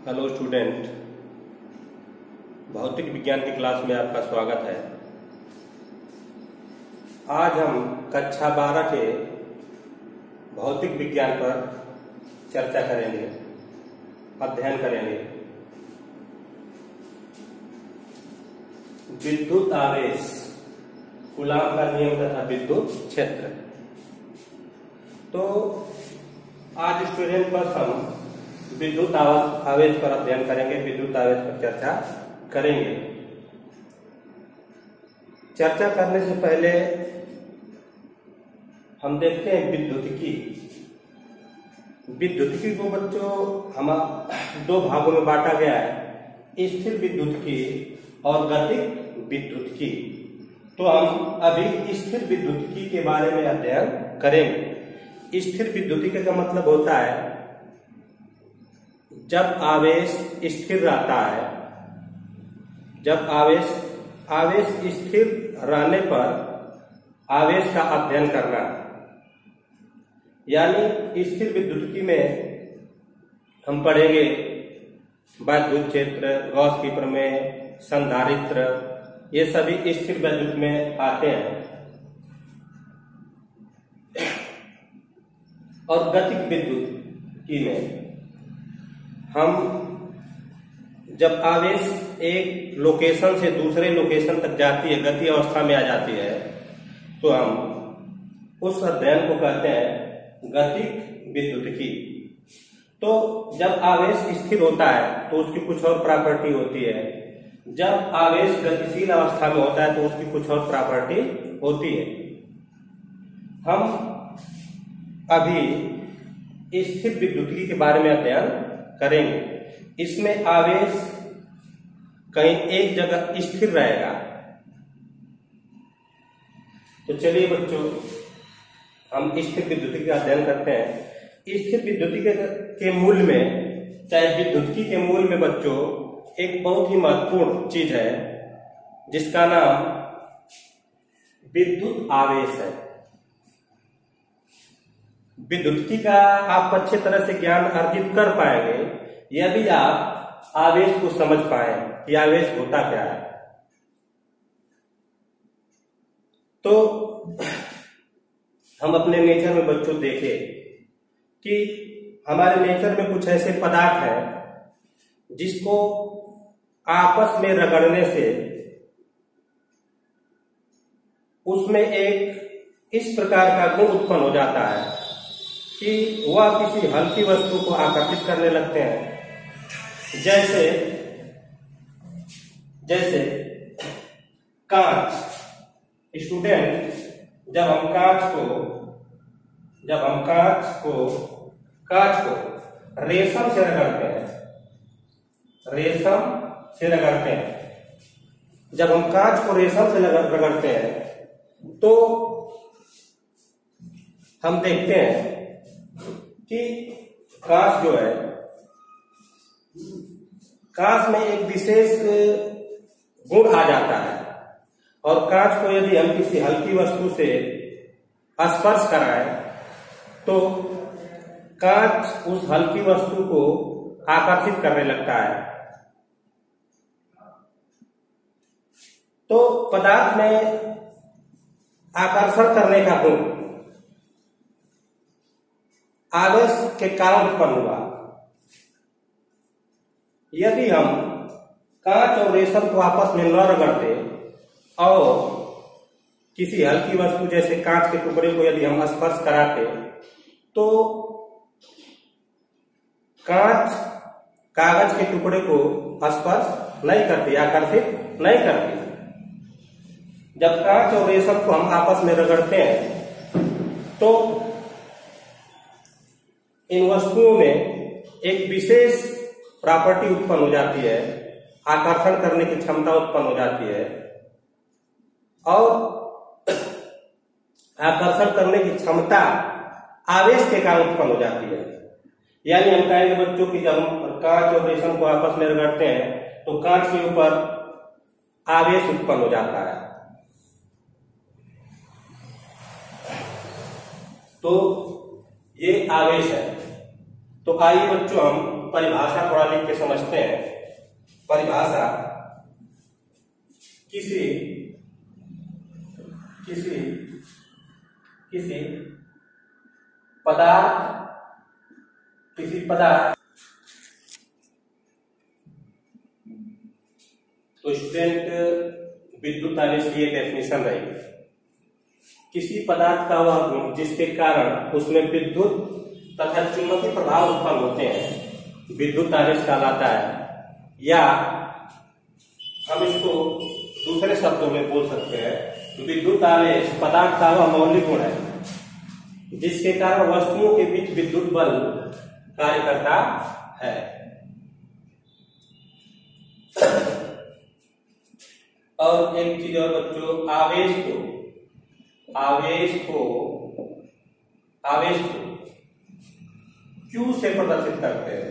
Hello student, भौतिक विज्ञान की क्लास में आपका स्वागत है। आज हम कक्षा 12 के भौतिक विज्ञान पर चर्चा करेंगे, अध्ययन करेंगे। विद्युत आवेश, कूलाम का नियम तथा विद्युत क्षेत्र। तो आज स्टूडेंट पर हम विद्युत आवेश पर अध्ययन करेंगे, विद्युत आवेश पर चर्चा करेंगे। चर्चा करने से पहले हम देखते हैं विद्युतिकी। विद्युतिकी को बच्चों हम दो भागों में बांटा गया है, स्थिर विद्युतिकी और गतिक विद्युतिकी। तो हम अभी स्थिर विद्युतिकी के बारे में अध्ययन करेंगे। स्थिर विद्युतिकी का मतलब होता है जब आवेश स्थिर रहता है, जब आवेश स्थिर रहने पर आवेश का अध्ययन करना। यानी स्थिर विद्युतिकी में हम पढ़ेंगे विद्युत क्षेत्र, गॉस की प्रमेय, संधारित्र, ये सभी स्थिर विद्युत में आते हैं। और गतिक विद्युतिकी में हम जब आवेश एक लोकेशन से दूसरे लोकेशन तक जाती है, गति अवस्था में आ जाती है, तो हम उस अध्ययन को कहते हैं गतिक विद्युतिकी। तो जब आवेश स्थिर होता है तो उसकी कुछ और प्रॉपर्टी होती है, जब आवेश गतिशील अवस्था में होता है तो उसकी कुछ और प्रॉपर्टी होती है। हम अभी स्थिर विद्युतिकी के बारे में अध्ययन करेंगे। इसमें आवेश कहीं एक जगह स्थिर रहेगा। तो चलिए बच्चों, हम स्थिर विद्युतिकी का अध्ययन करते हैं। स्थिर विद्युतिकी के मूल में, चाहे विद्युतिकी के मूल में बच्चों, एक बहुत ही महत्वपूर्ण चीज है जिसका नाम विद्युत आवेश है। विद्युतिकी का आप अच्छे तरह से ज्ञान अर्जित कर पाएंगे यदि आप आवेश को समझ पाए कि आवेश होता क्या है। तो हम अपने नेचर में बच्चों देखें कि हमारे नेचर में कुछ ऐसे पदार्थ हैं जिसको आपस में रगड़ने से उसमें एक इस प्रकार का गुण उत्पन्न हो जाता है कि वह किसी हल्की वस्तु को आकर्षित करने लगते हैं। जैसे कांच। स्टूडेंट, जब हम कांच को रेशम से रगड़ते हैं, जब हम कांच को रेशम से रगड़ते हैं तो हम देखते हैं कि कांच जो है, कांच में एक विशेष गुण आ जाता है। और कांच को यदि हम किसी हल्की वस्तु से स्पर्श कराएं तो कांच उस हल्की वस्तु को आकर्षित करने लगता है। तो पदार्थ में आकर्षण करने का गुण आवेश के कारण उत्पन्न हुआ। यदि हम कांच और रेशम को आपस में न रगड़ते और किसी हल्की वस्तु जैसे कांच के टुकड़े को यदि हम स्पर्श कराते तो कांच कागज के टुकड़े को स्पर्श नहीं करती, आकर्षित नहीं करती। जब कांच और रेशम को हम आपस में रगड़ते हैं तो इन वस्तुओं में एक विशेष प्रॉपर्टी उत्पन्न हो जाती है, आकर्षण करने की क्षमता उत्पन्न हो जाती है। और आकर्षण करने की क्षमता आवेश के कारण उत्पन्न हो जाती है। यानी हम कहेंगे बच्चों कि जब हम कांच और रेशम को आपस में रगड़ते हैं तो कांच के ऊपर आवेश उत्पन्न हो जाता है। तो ये आवेश है। तो आइए बच्चों हम परिभाषा थोड़ा लिख के समझते हैं। परिभाषा किसी पदार्थ तो स्टूडेंट विद्युत आवेश की एक डेफिनेशन रहेगी। किसी पदार्थ का वह गुण जिसके कारण उसमें विद्युत तथा चुंबकीय प्रभाव उत्पन्न होते हैं विद्युत आवेश कहलाता है। या हम इसको दूसरे शब्दों में बोल सकते हैं विद्युत आवेश पदार्थ का वह मौलिक गुण है जिसके कारण वस्तुओं के बीच विद्युत बल कार्य करता है। और एक चीज और बच्चों, आवेश को Q से प्रदर्शित करते हैं।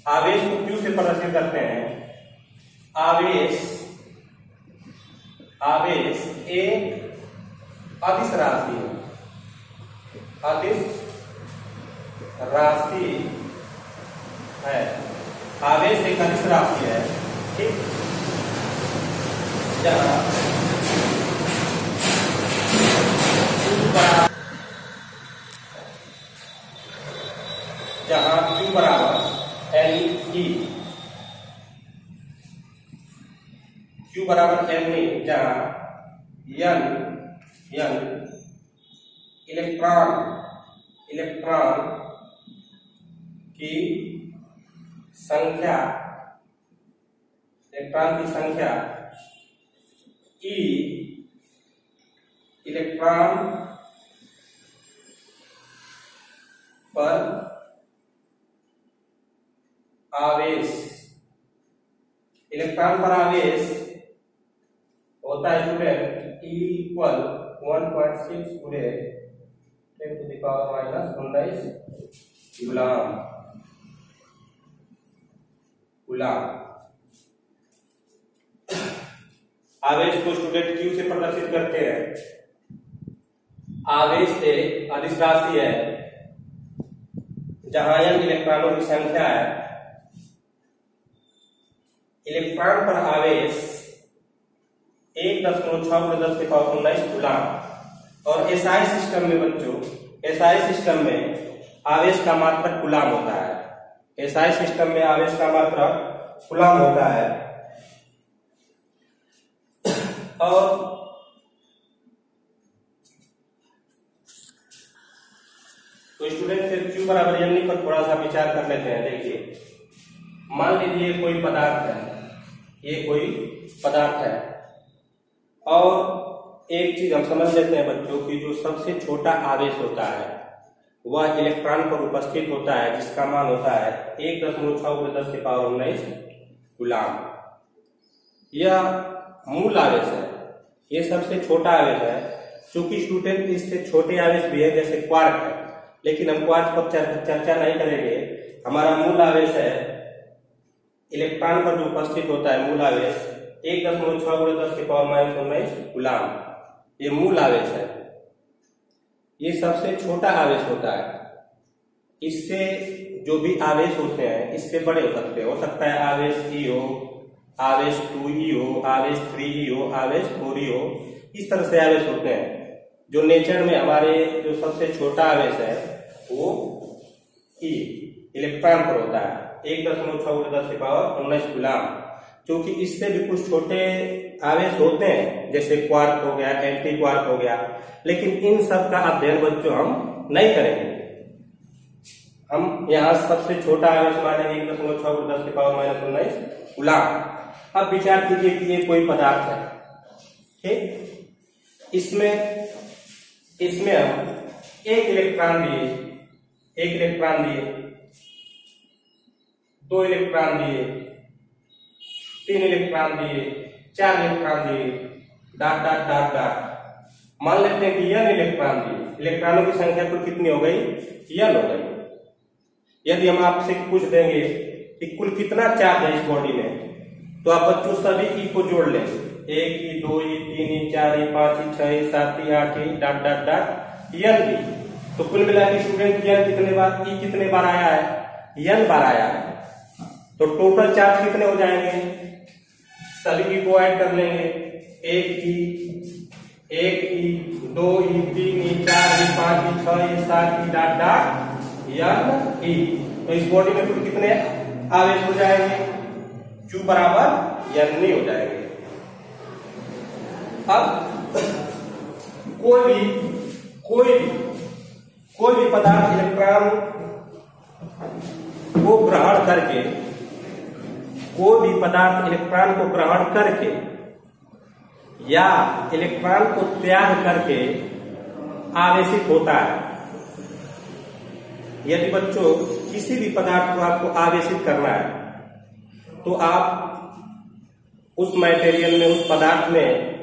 आवेश को Q से प्रदर्शित करते हैं। आवेश एक अदिश राशि है। आवेश एक अदिश राशि है, ठीक। जहाँ Q बराबर NE, Q बराबर NE, जहाँ N इलेक्ट्रॉन की संख्या, E इलेक्ट्रॉन पर आवेश होता है स्टूडेंट E इक्वल 1.6 गुणे 10⁻⁻⁹ कूलाम। आवेश को स्टूडेंट Q से प्रदर्शित करते हैं। आवेश एक अदिश राशि है जहां N इलेक्ट्रॉनों की संख्या है। इलेक्ट्रॉन पर आवेश 1.6×10⁻⁹ कूलाम। और एसआई सिस्टम में बच्चों, आवेश का मात्रक कूलाम होता है। एसआई सिस्टम में आवेश का मात्रक कूलाम होता है। और तो स्टूडेंट फिर Q बराबर NE पर थोड़ा सा विचार कर लेते हैं। देखिए, मान लीजिए कोई पदार्थ है, और एक चीज हम समझ लेते हैं बच्चों कि जो सबसे छोटा आवेश होता है वह इलेक्ट्रॉन पर उपस्थित होता है, जिसका मान होता है 1.6×10⁻⁹ कूलाम। यह मूल आवेश है, ये सबसे छोटा आवेश है। चूंकि स्टूडेंट इससे छोटे आवेश भी है जैसे क्वार्क है, लेकिन हम क्वार्क पर चर्चा नहीं करेंगे। हमारा मूल आवेश है इलेक्ट्रॉन पर जो उपस्थित होता है मूल आवेश 1.6×10⁻⁻⁹ कूलाम। ये मूल आवेश है, ये सबसे छोटा आवेश होता है। इससे जो भी आवेश होते हैं इससे बड़े हो सकता है आवेश E हो, आवेश 2E हो, आवेश 3E हो, आवेश 4E हो। इस तरह से आवेश होते हैं। जो नेचर में हमारे जो सबसे छोटा आवेश है वो E इलेक्ट्रॉन पर होता है 1.6×10⁻⁹ कूलाम। क्योंकि इससे भी कुछ छोटे आवेश होते हैं जैसे क्वार्क हो गया, एंटी क्वार्क हो गया, लेकिन इन सब का अध्ययन बच्चों हम नहीं करेंगे। हम यहाँ सबसे छोटा आवेश मानेंगे 1.6×10⁻⁻⁹ कूलाम। अब विचार कीजिए कि ये कोई पदार्थ है, ठीक। इसमें हम एक इलेक्ट्रॉन दिए, 2 इलेक्ट्रॉन दिए, 3 इलेक्ट्रॉन दिए, 4 इलेक्ट्रॉन दिए, डॉट। मान लेते हैं कि N इलेक्ट्रॉन दिए। इलेक्ट्रॉनों की संख्या कुल कितनी हो गई? N हो गई। यदि हम आपसे पूछ देंगे कि कुल कितना चार्ज है इस बॉडी में, तो आप बच्चों सभी E को जोड़ लें। 1 ई 2 ई 3 ई 4 ई 5 ई 6 ई 7 ई 8 E dot dot dot n ई। तो कुल मिला के स्टूडेंट n कितने बार, ई कितने बार आया है, n बार आया है। तो टोटल चार्ज कितने हो जाएंगे, सभी की को ऐड कर लेंगे। 1 ई 2 ई 3 ई 4 ई 5 ई 6 ई 7 ई डॉट डॉट n ई। तो इस बॉडी में कुल कितने आवेश हो जाएंगे, Q बराबर n हो जाएंगे। अब कोई भी पदार्थ इलेक्ट्रॉन को ग्रहण करके, कोई भी पदार्थ इलेक्ट्रॉन को ग्रहण करके या इलेक्ट्रॉन को त्याग करके आवेशित होता है। यदि बच्चों किसी भी पदार्थ को आपको आवेशित करना है तो आप उस मटेरियल में, उस पदार्थ में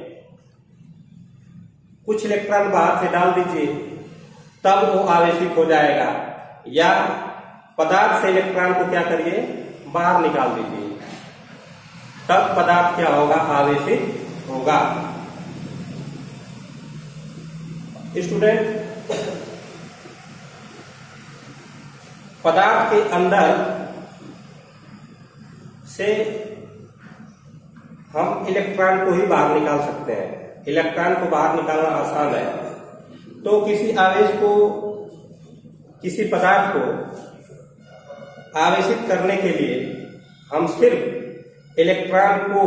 कुछ इलेक्ट्रॉन बाहर से डाल दीजिए, तब वो आवेशित हो जाएगा। या पदार्थ से इलेक्ट्रॉन को क्या करिए, बाहर निकाल दीजिए, तब पदार्थ क्या होगा, आवेशित होगा। स्टूडेंट, पदार्थ के अंदर से हम इलेक्ट्रॉन को ही बाहर निकाल सकते हैं। इलेक्ट्रॉन को बाहर निकालना आसान है। तो किसी आवेश को, किसी पदार्थ को आवेशित करने के लिए हम सिर्फ इलेक्ट्रॉन को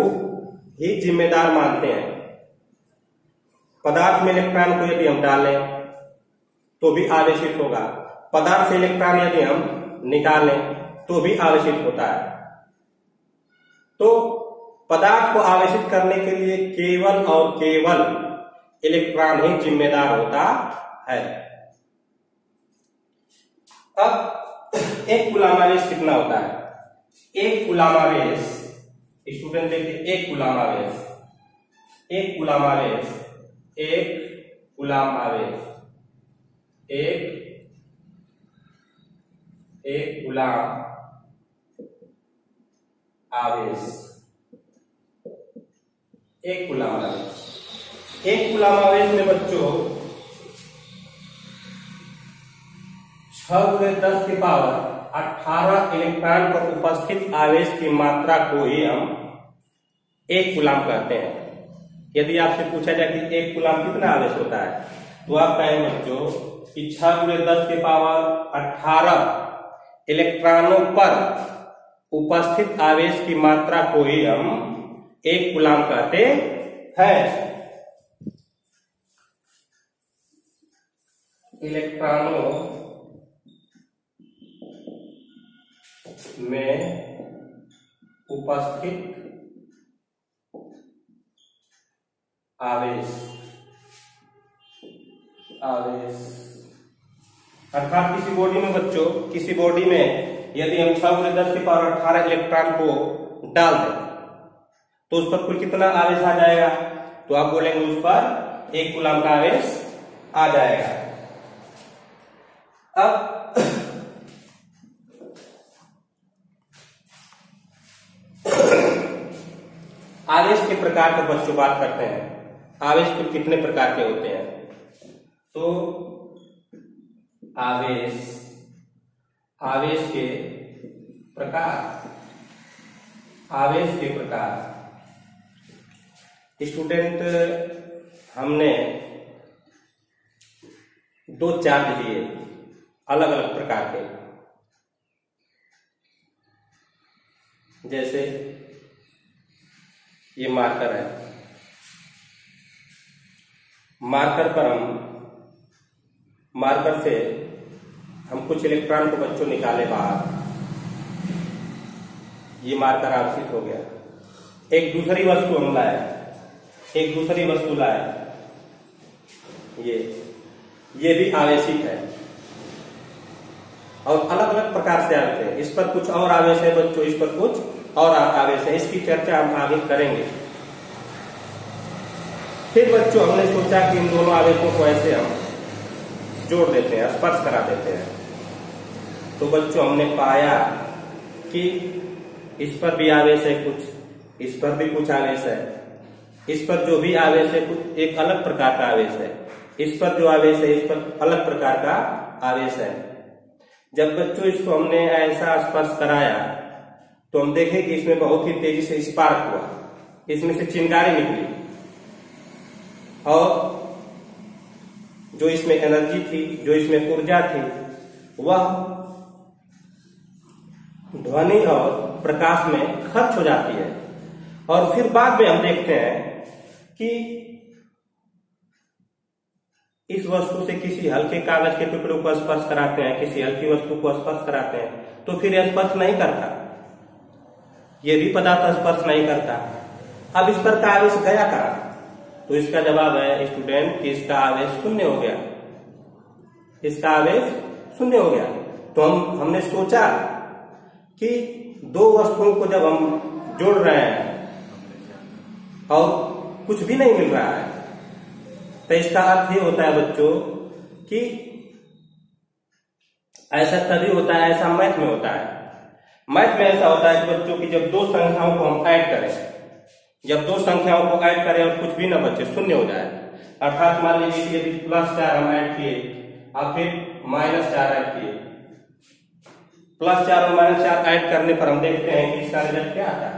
ही जिम्मेदार मानते हैं। पदार्थ में इलेक्ट्रॉन को यदि हम डालें तो भी आवेशित होगा, पदार्थ से इलेक्ट्रॉन यदि हम निकालें तो भी आवेशित होता है। तो पदार्थ को आवेशित करने के लिए केवल और केवल इलेक्ट्रॉन ही जिम्मेदार होता है। अब एक कूलम आवेश कितना होता है, एक कूलम आवेश, स्टूडेंट देखिए, एक कूलम आवेश, एक कूलम आवेश, एक कूलम आवेश, एक कूलम आवेश, एक कूलम आवेश। एक कूलम आवेश में बच्चों 6×10 की पावर 18 इलेक्ट्रॉन पर उपस्थित आवेश की मात्रा को ही हम एक कूलम कहते हैं। यदि आपसे पूछा जाए कि एक कूलम कितना आवेश होता है, तो आप कहेंगे बच्चों कि 6×10 की पावर 18 इलेक्ट्रॉनों पर उपस्थित आवेश की मात्रा को ही हम एक कूलम कहते हैं। इलेक्ट्रॉनों में उपस्थित आवेश अर्थात किसी बॉडी में बच्चों, किसी बॉडी में यदि हम 6×10 की पावर 18 इलेक्ट्रॉन को डाल दें तो उस पर कुल कितना आवेश आ जाएगा, तो आप बोलेंगे उस पर एक कूलम का आवेश आ जाएगा। अब आवेश के प्रकार पर बच्चों बात करते हैं। आवेश कुल कितने प्रकार के होते हैं, तो आवेश के प्रकार स्टूडेंट, हमने 2 चार्ज लिए अलग अलग प्रकार के, जैसे ये मार्कर है, मार्कर से हम कुछ इलेक्ट्रॉन को बच्चों निकाले बाहर, ये मार्कर आवेशित हो गया। एक दूसरी वस्तु हम लाए, ये भी आवेशित है और अलग अलग प्रकार से आते हैं। इस पर कुछ और आवेश है बच्चों, इस पर कुछ और आवेश है, इसकी चर्चा हम आगे करेंगे। फिर बच्चों हमने सोचा कि इन दोनों आवेशों को ऐसे हम जोड़ देते हैं, स्पर्श करा देते हैं। तो बच्चों हमने पाया कि इस पर भी आवेश है कुछ, इस पर भी कुछ आवेश है, इस पर जो भी आवेश है कुछ एक अलग प्रकार का आवेश है, इस पर जो आवेश है इस पर अलग प्रकार का आवेश है। जब बच्चों इसको हमने ऐसा स्पर्श कराया तो हम देखें कि इसमें बहुत ही तेजी से स्पार्क हुआ, इसमें से चिंगारी निकली और जो इसमें एनर्जी थी, जो इसमें ऊर्जा थी, वह ध्वनि और प्रकाश में खर्च हो जाती है। और फिर बाद में हम देखते हैं कि इस वस्तु से किसी हल्के कागज के टुकड़े को स्पर्श कराते हैं, किसी हल्की वस्तु को स्पर्श कराते हैं तो फिर यह स्पर्श नहीं करता, ये भी पदार्थ स्पर्श नहीं करता। अब इस पर का आवेश गया कहां? तो इसका जवाब है स्टूडेंट कि इसका आवेश शून्य हो गया, इसका आवेश शून्य हो गया। तो हमने सोचा कि दो वस्तुओं को जब हम जोड़ रहे हैं और कुछ भी नहीं मिल रहा है तो इसका अर्थ ये होता है बच्चों कि ऐसा तभी होता है, ऐसा मैथ में होता है। मैथ में ऐसा होता है कि बच्चों की जब दो संख्याओं को हम ऐड करें, जब दो संख्याओं को ऐड करें और कुछ भी ना बचे, शून्य हो जाए, अर्थात मान लीजिए कि यदि +4 हम ऐड किए और फिर -4 ऐड किए, +4 और -4 ऐड करने पर हम देखते हैं कि इसका रिजल्ट क्या आता है?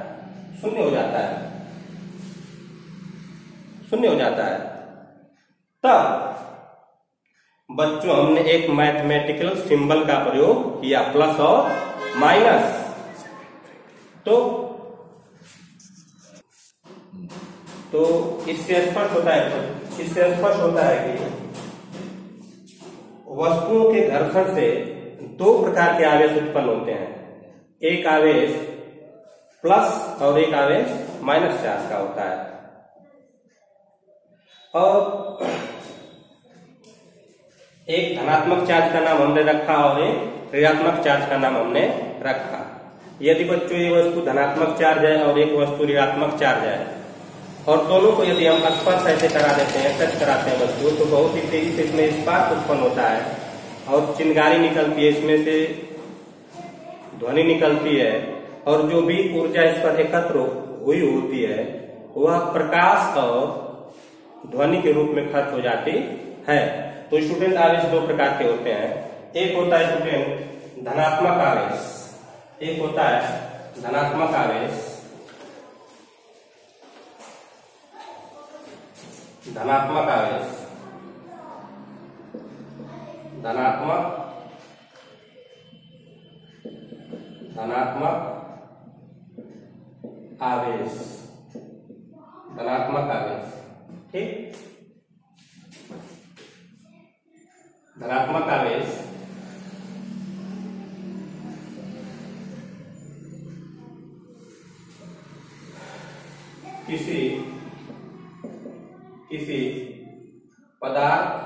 शून्य हो जाता है, शून्य हो जाता है। तब बच्चों हमने एक मैथमेटिकल सिंबल का प्रयोग किया, प्लस और माइनस। तो इससे स्पष्ट होता है, इससे स्पष्ट होता है कि वस्तुओं के घर्षण से दो प्रकार के आवेश उत्पन्न होते हैं, एक आवेश प्लस और एक आवेश माइनस चार्ज का होता है। और एक धनात्मक चार्ज का नाम हमने रखा और एक ऋणात्मक चार्ज का नाम हमने रखा। यदि बच्चों ये वस्तु धनात्मक चार्ज है और एक वस्तु ऋणात्मक चार्ज है और दोनों को यदि हम स्पर्श ऐसे करा देते हैं, टच कराते हैं बच्चों, तो बहुत ही तेजी से इसमें स्पार्क उत्पन्न होता है और चिंगारी निकलती है, इसमें से ध्वनि निकलती है और जो भी ऊर्जा इस पर एकत्र हुई होती है वह प्रकाश और ध्वनि के रूप में खर्च हो जाती है। तो स्टूडेंट आवेश दो प्रकार के होते हैं, एक होता है स्टूडेंट धनात्मक आवेश, एक होता है धनात्मक आवेश, धनात्मक आवेश, धनात्मक आवेश, धनात्मक आवेश, ठीक। धनात्मक आवेश किसी पदार्थ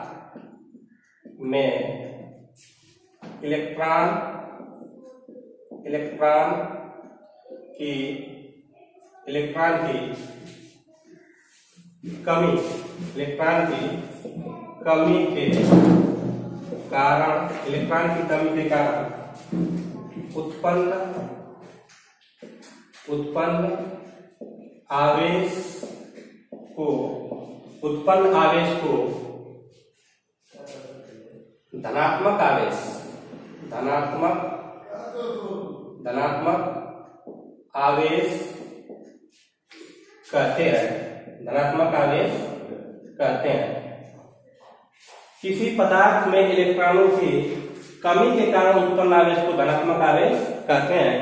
में इलेक्ट्रॉन की कमी के कारण उत्पन्न आवेश को धनात्मक आवेश कहते हैं, धनात्मक आवेश कहते हैं। किसी पदार्थ में इलेक्ट्रॉनों की कमी के कारण उत्पन्न आवेश को धनात्मक आवेश कहते हैं।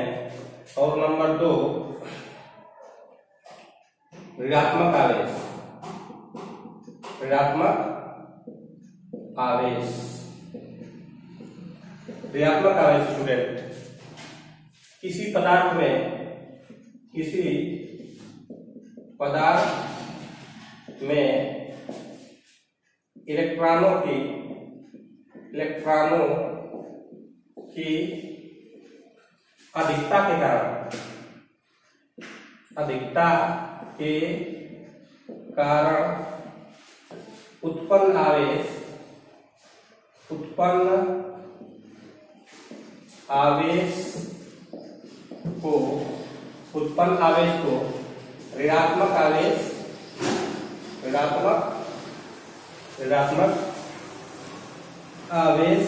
और नंबर 2 ऋणात्मक आवेश, ऋणात्मक आवेश स्टूडेंट किसी पदार्थ में इलेक्ट्रॉनों की अधिकता के कारण उत्पन्न आवेश को ऋणात्मक आवेश ऋणात्मक आवेश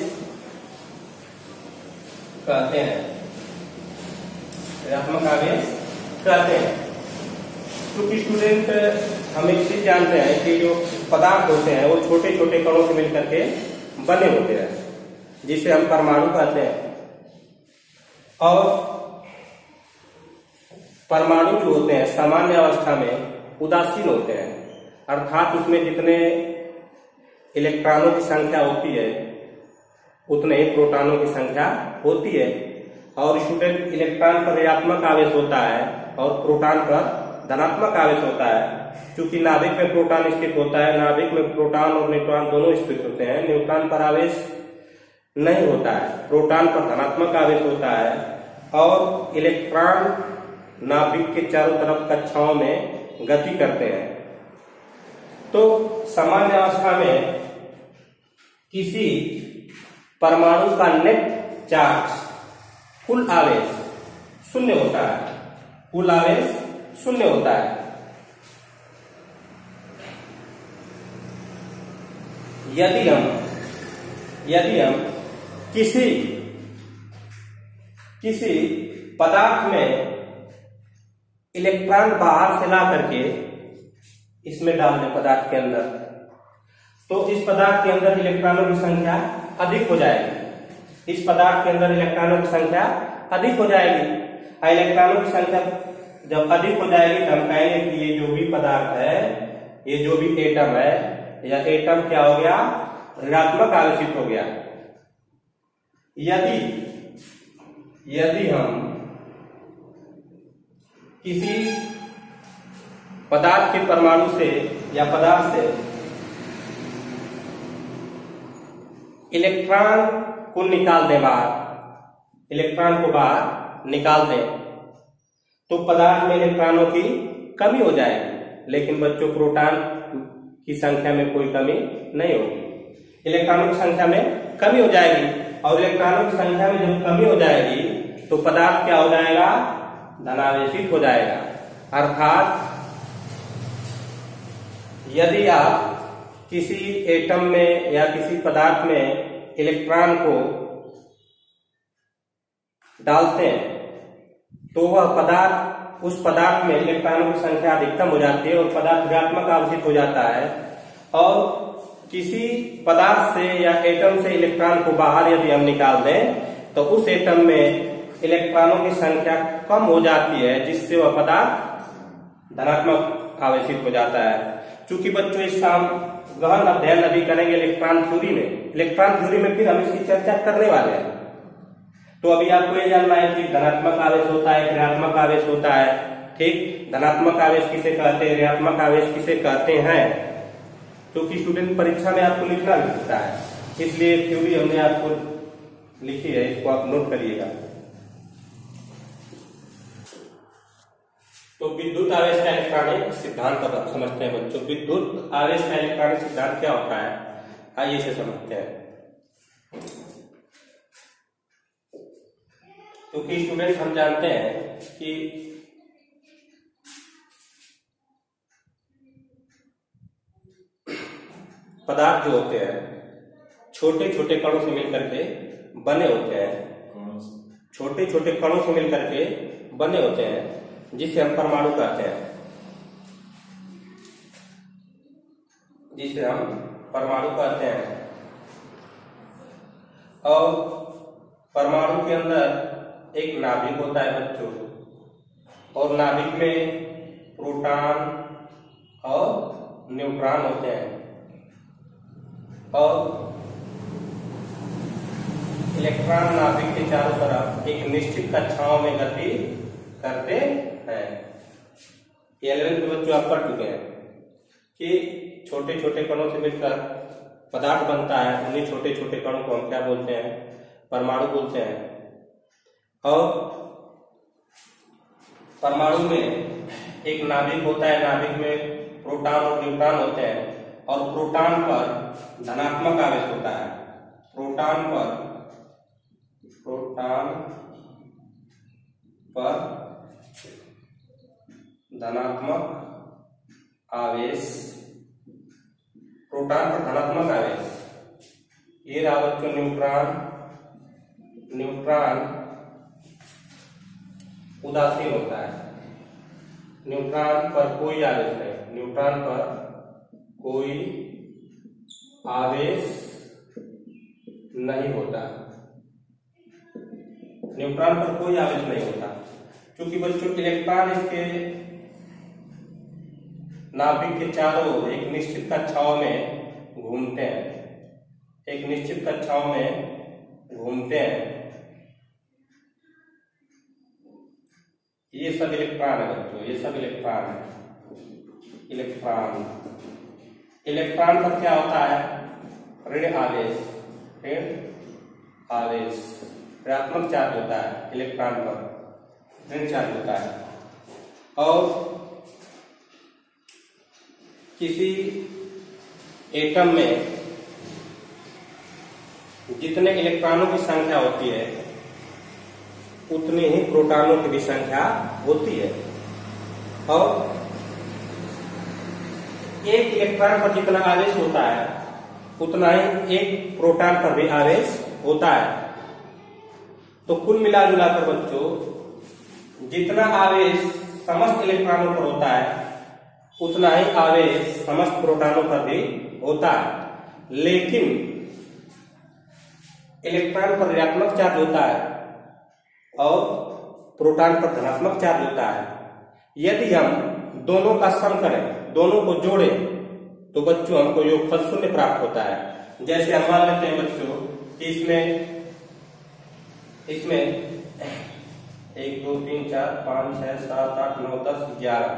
कहते हैं। ऋणात्मक आवेश कहते हैं। क्योंकि स्टूडेंट हम एक चीज जानते हैं कि जो पदार्थ होते हैं वो छोटे छोटे कणों से मिलकर के बने होते हैं, जिसे हम परमाणु कहते हैं। और परमाणु जो होते हैं सामान्य अवस्था में उदासीन होते हैं, अर्थात उसमें जितने इलेक्ट्रॉनों की संख्या होती है उतने ही प्रोटॉनों की संख्या होती है। और स्टूडेंट इलेक्ट्रॉन पर ऋणात्मक आवेश होता है और प्रोटॉन पर धनात्मक आवेश होता है। क्योंकि नाभिक में प्रोटॉन स्थित होता है, नाभिक में प्रोटॉन और न्यूट्रॉन दोनों स्थित होते हैं। न्यूट्रॉन पर आवेश नहीं होता है, प्रोटॉन पर धनात्मक आवेश होता है। और इलेक्ट्रॉन नाभिक के चारों तरफ कक्षाओं में गति करते हैं। तो सामान्य अवस्था में किसी परमाणु का नेट चार्ज कुल आवेश शून्य होता है, कुल आवेश शून्य होता है। यदि हम किसी पदार्थ में इलेक्ट्रॉन बाहर से ला करके इसमें डाल दें पदार्थ के अंदर, तो इस पदार्थ के अंदर इलेक्ट्रॉनों की संख्या अधिक हो जाएगी। इस पदार्थ के अंदर इलेक्ट्रॉनों की संख्या अधिक हो जाएगी। इलेक्ट्रॉनों की संख्या जब अधिक हो जाएगी तो हम कहेंगे कि ये जो भी पदार्थ है, ये जो भी एटम है, या एटम क्या हो गया, ऋणात्मक आवेशित हो गया। यदि हम किसी पदार्थ के परमाणु से या पदार्थ से इलेक्ट्रॉन को निकाल दें बाहर, इलेक्ट्रॉन को बाहर निकाल दें, तो पदार्थ में इलेक्ट्रॉनों की कमी हो जाएगी। लेकिन बच्चों प्रोटॉन की संख्या में कोई कमी नहीं होगी, इलेक्ट्रॉनों की संख्या में कमी हो जाएगी। और इलेक्ट्रॉनों की संख्या में जब कमी हो जाएगी तो पदार्थ क्या हो जाएगा, धनावेशित हो जाएगा। अर्थात यदि आप किसी एटम में या किसी पदार्थ में इलेक्ट्रॉन को डालते हैं तो वह पदार्थ, उस पदार्थ में इलेक्ट्रॉनों की संख्या अधिकतम हो जाती है और पदार्थ ऋणात्मक आवेशित हो जाता है। और किसी पदार्थ से या एटम से इलेक्ट्रॉन को बाहर यदि हम निकाल दें तो उस एटम में इलेक्ट्रॉनों की संख्या कम हो जाती है, जिससे वह पदार्थ धनात्मक आवेशित हो जाता है। चूंकि बच्चों इसका हम गहन अध्ययन अभी करेंगे इलेक्ट्रॉन थ्योरी में। इलेक्ट्रॉन थ्योरी में फिर हम इसकी चर्चा करने वाले हैं। तो अभी आपको ये जानना है कि धनात्मक आवेश होता है, ऋणात्मक आवेश होता है। ठीक, धनात्मक आवेश किसे कहते हैं, ऋणात्मक आवेश किसे कहते हैं, क्योंकि स्टूडेंट परीक्षा में आपको लिखना भी होता है, इसलिए थ्योरी हमने आपको लिखी है, इसको आप नोट करिएगा। तो विद्युत आवेश का इलेक्ट्रॉनिक सिद्धांत अब आप समझते हैं बच्चों। विद्युत आवेश का इलेक्ट्रॉनिक सिद्धांत क्या होता है, आइए इसे समझते हैं। क्योंकि स्टूडेंट हम जानते हैं कि पदार्थ जो होते हैं छोटे छोटे कणों से मिलकर के बने होते हैं, छोटे छोटे कणों से मिलकर के बने होते हैं, जिसे हम परमाणु कहते हैं, जिसे हम परमाणु कहते हैं। और परमाणु के अंदर एक नाभिक होता है बच्चों, और नाभिक में प्रोटॉन और न्यूट्रॉन होते हैं, और इलेक्ट्रॉन नाभिक के चारों तरफ एक निश्चित कक्षाओं में गति करते हैं। 11वीं के बच्चों आप पढ़ चुके हैं कि छोटे छोटे कणों से मिलकर पदार्थ बनता है। उन्हीं छोटे छोटे कणों को हम क्या बोलते हैं, परमाणु बोलते हैं। और परमाणु में एक नाभिक होता है, नाभिक में प्रोटॉन और न्यूट्रॉन होते हैं, और प्रोटॉन पर धनात्मक आवेश होता है। प्रोटॉन पर धनात्मक आवेश प्रोटॉन पर धनात्मक आवेश, ये रहा बच्चों न्यूट्रॉन। न्यूट्रॉन उदासीन होता है, न्यूट्रॉन पर कोई आवेश नहीं, न्यूट्रॉन पर कोई आवेश नहीं होता, न्यूट्रॉन पर कोई आवेश नहीं होता, क्योंकि बच्चों इलेक्ट्रॉन इसके नाभिक के चारों ओर एक निश्चित कक्षाओं में घूमते हैं, एक निश्चित कक्षाओं में घूमते हैं। ये सब इलेक्ट्रॉन है बच्चों, ये सब इलेक्ट्रॉन है। इलेक्ट्रॉन पर क्या होता है? ऋण आवेश, ऋण आवेश, ऋणात्मक चार्ज होता है इलेक्ट्रॉन पर, ऋण चार्ज होता है। और किसी एटम में जितने इलेक्ट्रॉनों की संख्या होती है उतनी ही प्रोटॉनों की भी संख्या होती है, और एक इलेक्ट्रॉन पर जितना आवेश होता है उतना ही एक प्रोटॉन पर भी आवेश होता है। तो कुल मिलाजुला कर बच्चों जितना आवेश समस्त इलेक्ट्रॉनों पर होता है उतना ही आवेश समस्त प्रोटॉनों पर भी होता है, लेकिन इलेक्ट्रॉन पर ऋणात्मक चार्ज होता है और प्रोटॉन पर धनात्मक चार्ज होता है। यदि हम दोनों का सम करें, दोनों को जोड़ें, तो बच्चों हमको योगफल 0 प्राप्त होता है। जैसे हम मान लेते हैं बच्चों कि इसमें 1 2 3 4 5 6 7 8 9 10 11,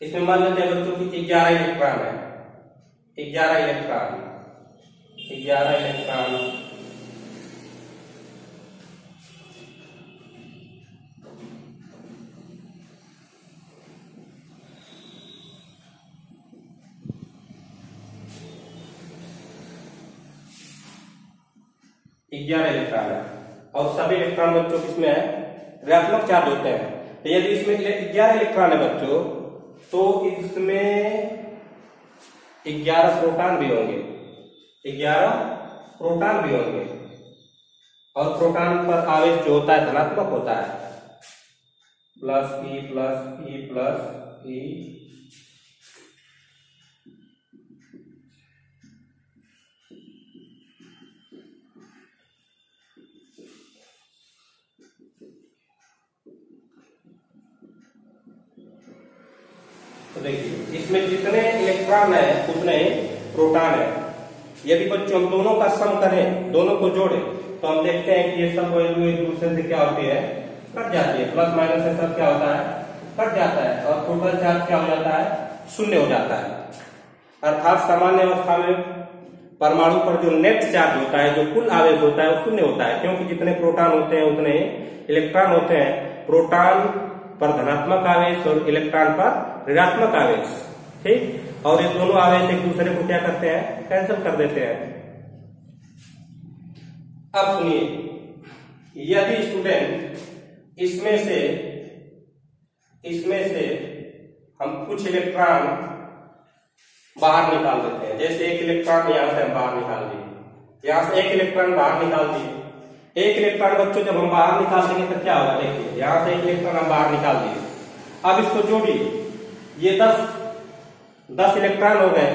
इसमें मान लेते हैं बच्चों कि 11 इलेक्ट्रॉन है, 11 इलेक्ट्रॉन है, और सभी इलेक्ट्रॉन बच्चों किसमें है? ऋणात्मक चार्ज होते हैं। तो यदि इसमें 11 इलेक्ट्रॉन है बच्चों, तो इसमें 11 प्रोटॉन भी होंगे, 11 प्रोटॉन भी होंगे, और प्रोटॉन पर आवेश जो होता है धनात्मक होता है, plus E plus E plus E. तो देखिए इसमें जितने इलेक्ट्रॉन है उतने प्रोटॉन है। यदि बच्चों हम दोनों का सम करें, दोनों को जोड़ें, तो हम देखते हैं कि ये सब वैल्यू एक दूसरे से क्या होती है? कट जाती है। प्लस माइनस से सब क्या होता है? कट जाता है, और टोटल चार्ज क्या हो जाता है? 0 हो जाता है। अर्थात सामान्य अवस्था में परमाणु पर जो नेट चार्ज होता है, जो कुल आवेश होता है, वो 0 होता है, क्योंकि जितने प्रोटॉन होते हैं उतने इलेक्ट्रॉन होते हैं। प्रोटॉन पर धनात्मक आवेश और इलेक्ट्रॉन पर ऋणात्मक आवेश, ठीक। और ये दोनों आवेश एक दूसरे को क्या करते हैं? कैंसिल कर देते हैं। अब सुनिए, यदि स्टूडेंट इसमें से हम कुछ इलेक्ट्रॉन बाहर निकाल देते हैं, जैसे एक इलेक्ट्रॉन यहां से हम बाहर निकाल दिए, यहां से एक इलेक्ट्रॉन बाहर निकाल दिए। एक इलेक्ट्रॉन बच्चों जब हम बाहर निकाल देंगे तो क्या होगा? देखिए यहां से एक इलेक्ट्रॉन हम बाहर निकाल दिए। अब इसको जोड़िए, ये 10 इलेक्ट्रॉन हो गए,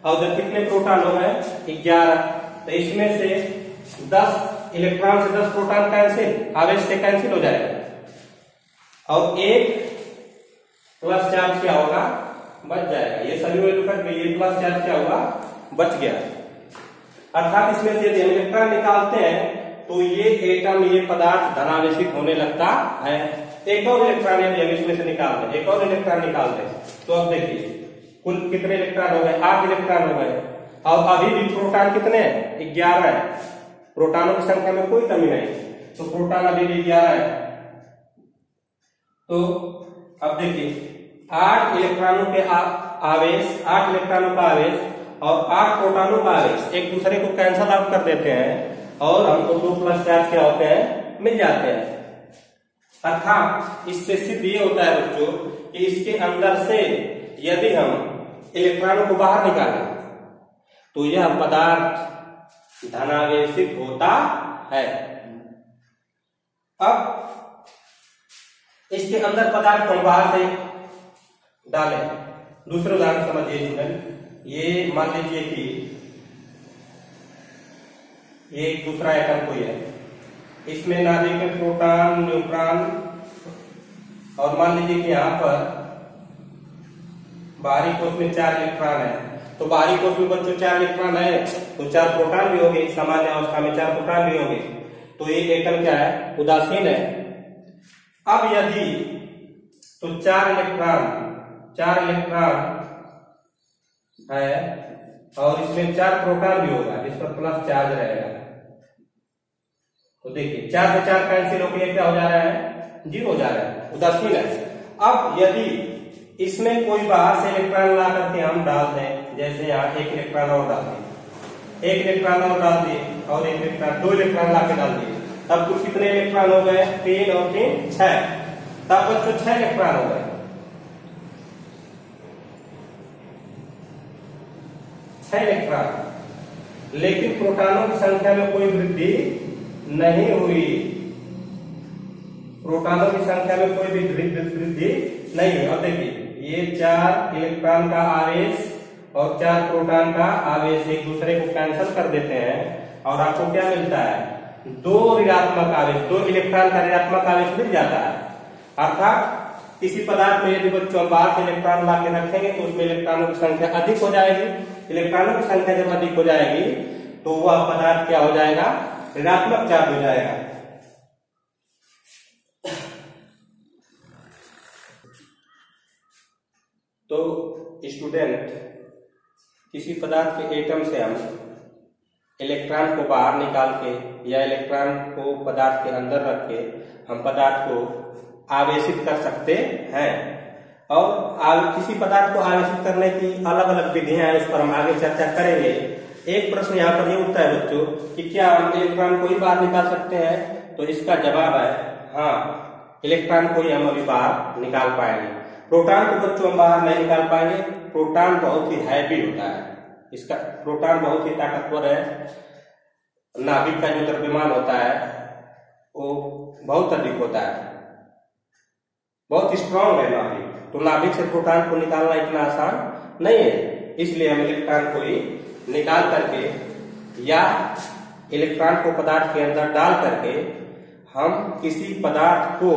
और जब कितने प्रोटॉन हो गए? 11। तो इसमें से 10 इलेक्ट्रॉन से 10 प्रोटॉन कैंसिल, आवेश से कैंसिल हो जाएगा, और एक प्लस चार्ज क्या होगा? बच जाएगा। ये सभी वैल्यू कट गई, ये प्लस चार्ज क्या हुआ? बच गया। अर्थात इसमें से यदि हम इलेक्ट्रॉन निकालते हैं तो ये एटम, ये पदार्थ धनावेशित होने लगता है। एक और इलेक्ट्रॉन यदि हम इसमें से निकाल दें, एक और इलेक्ट्रॉन निकाल दें, तो अब देखिए कुल कितने इलेक्ट्रॉन हो गए? 8 इलेक्ट्रॉन हो गए, और अभी भी प्रोटॉन कितने हैं? 11 है। प्रोटॉनों की संख्या में कोई कमी नहीं, तो प्रोटॉन अभी भी 11 है। तो अब देखिए 8 इलेक्ट्रॉनों के आवेश, 8 इलेक्ट्रॉनों का आवेश और 8 प्रोटॉनों का आवेश एक दूसरे को कैंसल आउट कर देते हैं, और हमको 2 प्लस चार्ज क्या होते हैं? मिल जाते हैं। अर्थात इससे सिद्ध ये होता है बच्चों कि इसके अंदर से यदि हम इलेक्ट्रॉनों को बाहर निकालें तो यह पदार्थ धनावेशित होता है। अब इसके अंदर पदार्थ को बाहर से डालें। दूसरे उदाहरण समझिए स्टूडेंट, ये मान लीजिए कि ये दूसरा एटम कोई है, इसमें नाभिक में प्रोटॉन, न्यूट्रॉन, और मान लीजिए कि यहाँ पर बाहरी कोश में 4 इलेक्ट्रॉन है, तो बाहरी कोश में बच्चों 4 इलेक्ट्रॉन है तो 4 प्रोटॉन भी होंगे, सामान्य अवस्था में 4 प्रोटॉन भी होंगे, तो ये एटम क्या है, उदासीन है। अब यदि तो 4 इलेक्ट्रॉन है और इसमें 4 प्रोटॉन भी होगा, जिस पर प्लस चार्ज रहेगा, तो देखिए 4 से 4 कैंसिल होकर क्या हो जा रहा है, 0 हो जा रहा है, उदासीन है। अब यदि इसमें कोई बाहर से इलेक्ट्रॉन ला करके हम डाल दें, जैसे यहाँ 1 इलेक्ट्रॉन और डाल दिए, 1 इलेक्ट्रॉन और डाल दिए और 1 इलेक्ट्रॉन, 2 इलेक्ट्रॉन ला के डाल दिए, तब कुछ कितने इलेक्ट्रॉन हो गए, 3 और 3 6, तब बच्चों 6 इलेक्ट्रॉन हो गए, 6 इलेक्ट्रॉन। लेकिन प्रोटॉनों की संख्या में कोई वृद्धि नहीं हुई, प्रोटॉनों की संख्या में कोई भी वृद्धि नहीं है। अब देखिए ये 4 इलेक्ट्रॉन का आवेश और 4 प्रोटॉन का आवेश एक दूसरे को कैंसिल कर देते हैं और आपको क्या मिलता है, 2 ऋणात्मक आवेश, 2 इलेक्ट्रॉन का ऋणात्मक आवेश मिल जाता है। अर्थात किसी पदार्थ में यदि बच्चों हम बाहर से इलेक्ट्रॉन ला के रखेंगे तो उसमें इलेक्ट्रॉनों की संख्या अधिक हो जाएगी। इलेक्ट्रॉनों की संख्या जब अधिक हो जाएगी तो वह पदार्थ क्या हो जाएगा, ऋणात्मक चार्ज हो जाएगा। तो स्टूडेंट, किसी पदार्थ के एटम से हम इलेक्ट्रॉन को बाहर निकाल के या इलेक्ट्रॉन को पदार्थ के अंदर रख के हम पदार्थ को आवेशित कर सकते हैं। और किसी पदार्थ को आवेशित करने की अलग अलग विधियां हैं, उस पर हम आगे चर्चा करेंगे। एक प्रश्न यहाँ पर ये उठता है बच्चों कि क्या हम इलेक्ट्रॉन को ही बाहर निकाल सकते हैं, तो इसका जवाब है हाँ, इलेक्ट्रॉन को ही हम अभी बाहर निकाल पाएंगे। प्रोटॉन को बच्चों हम बाहर नहीं निकाल पाएंगे, प्रोटॉन बहुत ही हैवी होता है, इसका प्रोटॉन बहुत ही ताकतवर है, नाभिक का जो द्रव्यमान होता है वो बहुत अधिक होता है, बहुत स्ट्रॉन्ग है नाभिक, तो नाभिक से प्रोटॉन को निकालना इतना आसान नहीं है। इसलिए हम इलेक्ट्रॉन को ही निकाल करके या इलेक्ट्रॉन को पदार्थ के अंदर डाल करके हम किसी पदार्थ को